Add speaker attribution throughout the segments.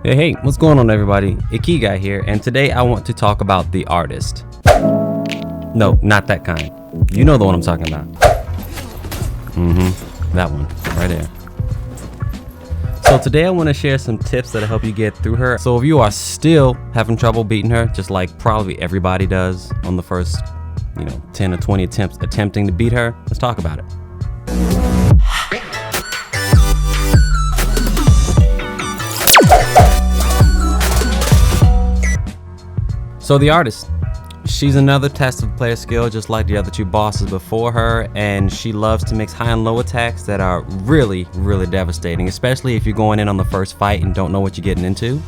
Speaker 1: Hey, what's going on everybody? Iki Guy here, and today I want to talk about the artist. No, not that kind. You know the one I'm talking about. That one, right there. So today I want to share some tips that'll help you get through her. So if you are still having trouble beating her, just like probably everybody does on the first, 10 or 20 attempts attempting to beat her, let's talk about it. So the artist, she's another test of player skill just like the other two bosses before her, and she loves to mix high and low attacks that are really devastating, especially if you're going in on the first fight and don't know what you're getting into.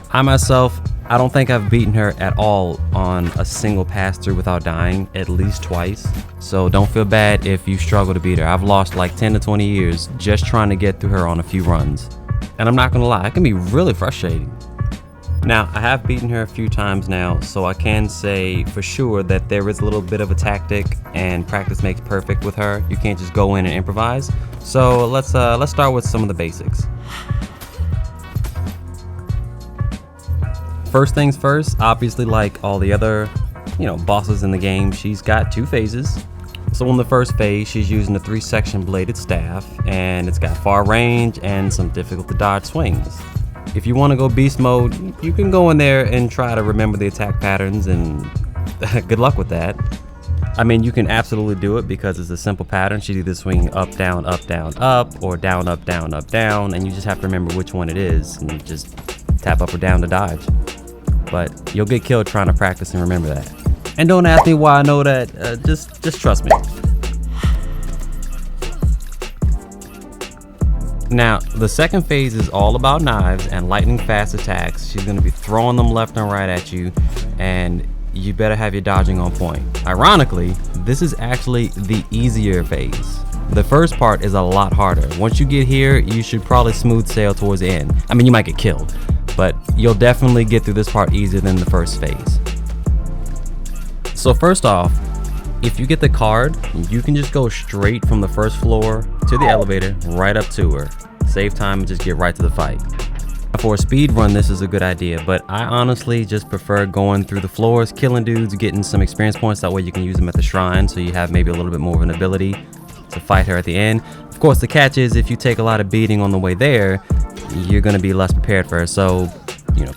Speaker 1: I myself, I don't think I've beaten her at all on a single pass through without dying at least twice, so don't feel bad if you struggle to beat her. I've lost like 10 to 20 years just trying to get through her on a few runs, and I'm not gonna lie, it can be really frustrating. Now, I have beaten her a few times now, so I can say for sure that there is a little bit of a tactic, and practice makes perfect with her. You can't just go in and improvise. So let's start with some of the basics. First things first, obviously like all the other, bosses in the game, she's got two phases. So in the first phase, she's using a 3-section bladed staff, and it's got far range and some difficult to dodge swings. If you want to go beast mode, you can go in there and try to remember the attack patterns, and good luck with that. I mean, you can absolutely do it because it's a simple pattern. She's either swinging up, down, up, or down, up, down, and you just have to remember which one it is and just tap up or down to dodge. But you'll get killed trying to practice and remember that. And don't ask me why I know that, just trust me. Now, the second phase is all about knives and lightning fast attacks. She's going to be throwing them left and right at you, and you better have your dodging on point. Ironically, this is actually the easier phase. The first part is a lot harder. Once you get here, you should probably smooth sail towards the end. I mean, you might get killed, but you'll definitely get through this part easier than the first phase. So first off, if you get the card, you can just go straight from the first floor to the elevator right up to her. Save time and just get right to the fight. For a speed run, this is a good idea, but I honestly just prefer going through the floors, killing dudes, getting some experience points. That way you can use them at the shrine, so you have maybe a little bit more of an ability to fight her at the end. Of course, the catch is if you take a lot of beating on the way there, you're going to be less prepared for her, so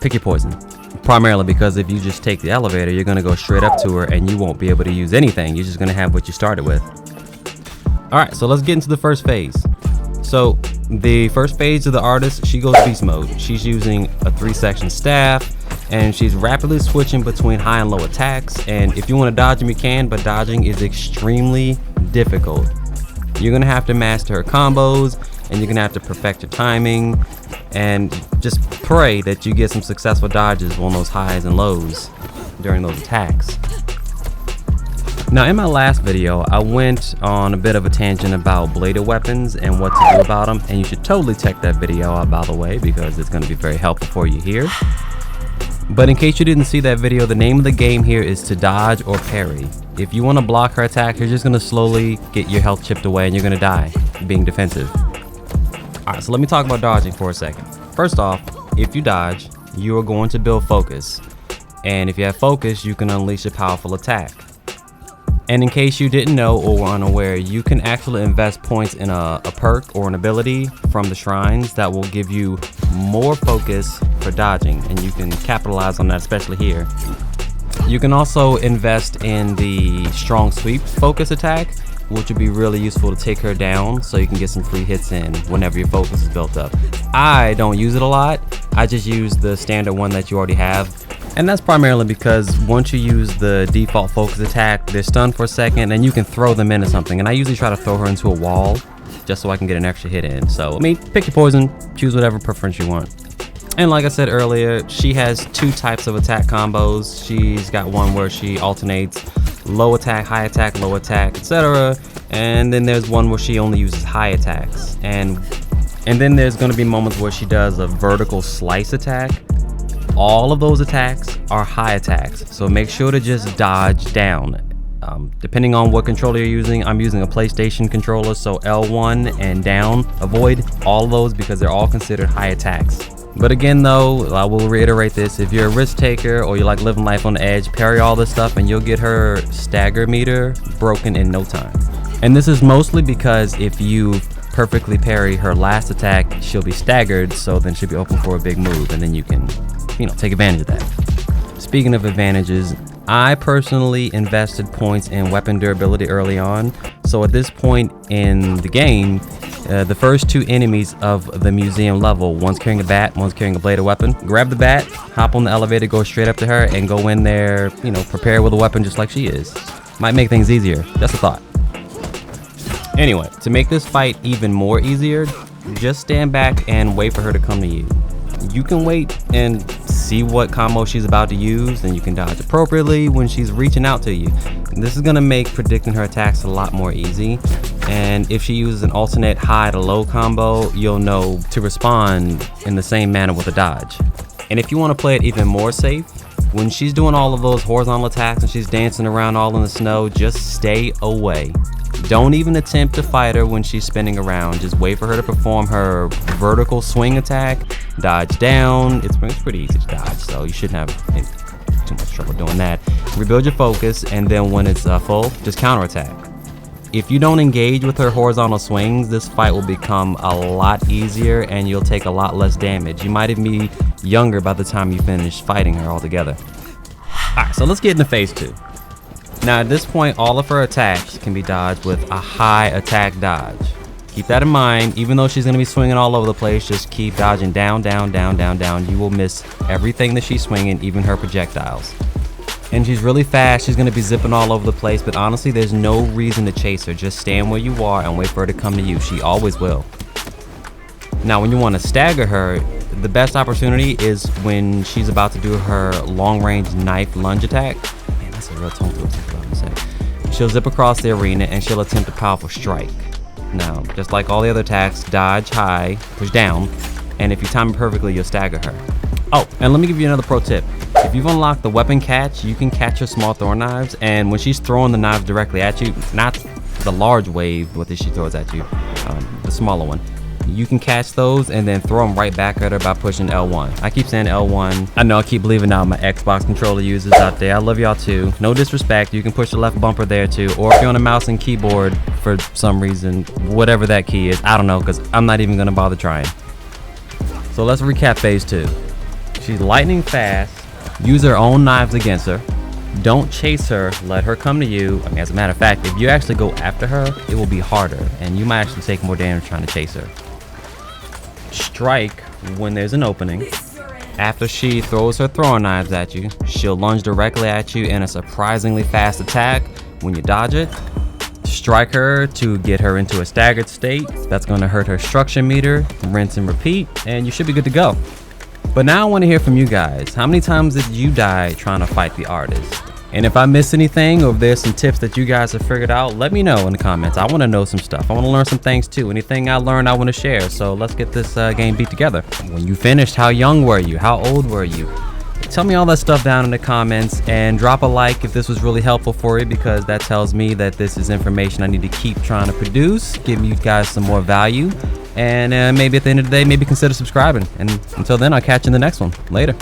Speaker 1: pick your poison. Primarily because if you just take the elevator, you're going to go straight up to her and you won't be able to use anything. You're just going to have what you started with. Alright, so let's get into the first phase. So the first phase of the artist, she goes beast mode. She's using a 3-section staff, and she's rapidly switching between high and low attacks. And if you want to dodge them, you can, but dodging is extremely difficult. You're going to have to master her combos, and you're going to have to perfect your timing, and just pray that you get some successful dodges on those highs and lows during those attacks. Now, in my last video, I went on a bit of a tangent about bladed weapons and what to do about them, and you should totally check that video out, by the way, because it's going to be very helpful for you here. But in case you didn't see that video, the name of the game here is to dodge or parry. If you want to block her attack, you're just going to slowly get your health chipped away and you're going to die being defensive. Alright, so let me talk about dodging for a second. First off, if you dodge, you are going to build focus. And if you have focus, you can unleash a powerful attack. And in case you didn't know or were unaware, you can actually invest points in a perk or an ability from the shrines that will give you more focus for dodging, and you can capitalize on that, especially here. You can also invest in the strong sweep focus attack, which would be really useful to take her down so you can get some free hits in whenever your focus is built up. I don't use it a lot. I just use the standard one that you already have. And that's primarily because once you use the default focus attack, they're stunned for a second and you can throw them into something. And I usually try to throw her into a wall just so I can get an extra hit in. So, pick your poison, choose whatever preference you want. And like I said earlier, she has two types of attack combos. She's got one where she alternates low attack, high attack, low attack, etc. And then there's one where she only uses high attacks. And then there's going to be moments where she does a vertical slice attack. All of those attacks are high attacks, so make sure to just dodge down. Depending on what controller you're using, I'm using a PlayStation controller, so L1 and down, avoid all of those because they're all considered high attacks. But again though, I will reiterate this, if you're a risk taker or you like living life on the edge, parry all this stuff and you'll get her stagger meter broken in no time. And this is mostly because if you perfectly parry her last attack, she'll be staggered, so then she'll be open for a big move, and then you can, take advantage of that. Speaking of advantages, I personally invested points in weapon durability early on, so at this point in the game, the first 2 enemies of the museum level, one's carrying a bat, one's carrying a bladed weapon. Grab the bat, hop on the elevator, go straight up to her, and go in there, prepare with a weapon just like she is. Might make things easier, just a thought. Anyway, to make this fight even more easier, just stand back and wait for her to come to you. You can wait and see what combo she's about to use, and you can dodge appropriately when she's reaching out to you. This is going to make predicting her attacks a lot more easy, and if she uses an alternate high to low combo, you'll know to respond in the same manner with a dodge. And if you want to play it even more safe, when she's doing all of those horizontal attacks and she's dancing around all in the snow, just stay away. Don't even attempt to fight her when she's spinning around. Just wait for her to perform her vertical swing attack, dodge down. It's pretty easy to dodge, so you shouldn't have too much trouble doing that. Rebuild your focus, and then when it's full, just counterattack. If you don't engage with her horizontal swings, this fight will become a lot easier and you'll take a lot less damage. You might even be younger by the time you finish fighting her altogether. Alright, so let's get into phase 2. Now at this point, all of her attacks can be dodged with a high attack dodge. Keep that in mind. Even though she's going to be swinging all over the place, just keep dodging down, down, down, down, down. You will miss everything that she's swinging, even her projectiles. And she's really fast. She's going to be zipping all over the place, but honestly, there's no reason to chase her. Just stand where you are and wait for her to come to you. She always will. Now, when you want to stagger her, the best opportunity is when she's about to do her long-range knife lunge attack. Man, that's a real tongue twister. She'll zip across the arena and she'll attempt a powerful strike. Now, just like all the other attacks, dodge high, push down, and if you time it perfectly, you'll stagger her. Oh, and let me give you another pro tip. If you've unlocked the weapon catch, you can catch her small throwing knives, and when she's throwing the knives directly at you, not the large wave, what she throws at you, the smaller one, you can catch those and then throw them right back at her by pushing L1. I keep saying L1. I know I keep leaving out my Xbox controller users out there. I love y'all too. No disrespect. You can push the left bumper there too. Or if you're on a mouse and keyboard for some reason, whatever that key is, I don't know, because I'm not even going to bother trying. So let's recap phase 2. She's lightning fast. Use her own knives against her. Don't chase her, let her come to you. I mean, as a matter of fact, if you actually go after her, it will be harder, and you might actually take more damage trying to chase her. Strike when there's an opening. After she throws her throwing knives at you, she'll lunge directly at you in a surprisingly fast attack. When you dodge it, strike her to get her into a staggered state. That's going to hurt her structure meter. Rinse and repeat, and you should be good to go. But now I want to hear from you guys. How many times did you die trying to fight the artist? And if I missed anything, or if there's some tips that you guys have figured out, let me know in the comments. I want to know some stuff. I want to learn some things too. Anything I learned, I want to share. So let's get this game beat together. When you finished, how young were you? How old were you? Tell me all that stuff down in the comments, and drop a like if this was really helpful for you, because that tells me that this is information I need to keep trying to produce, give you guys some more value, and maybe at the end of the day, maybe consider subscribing. And until then, I'll catch you in the next one. Later.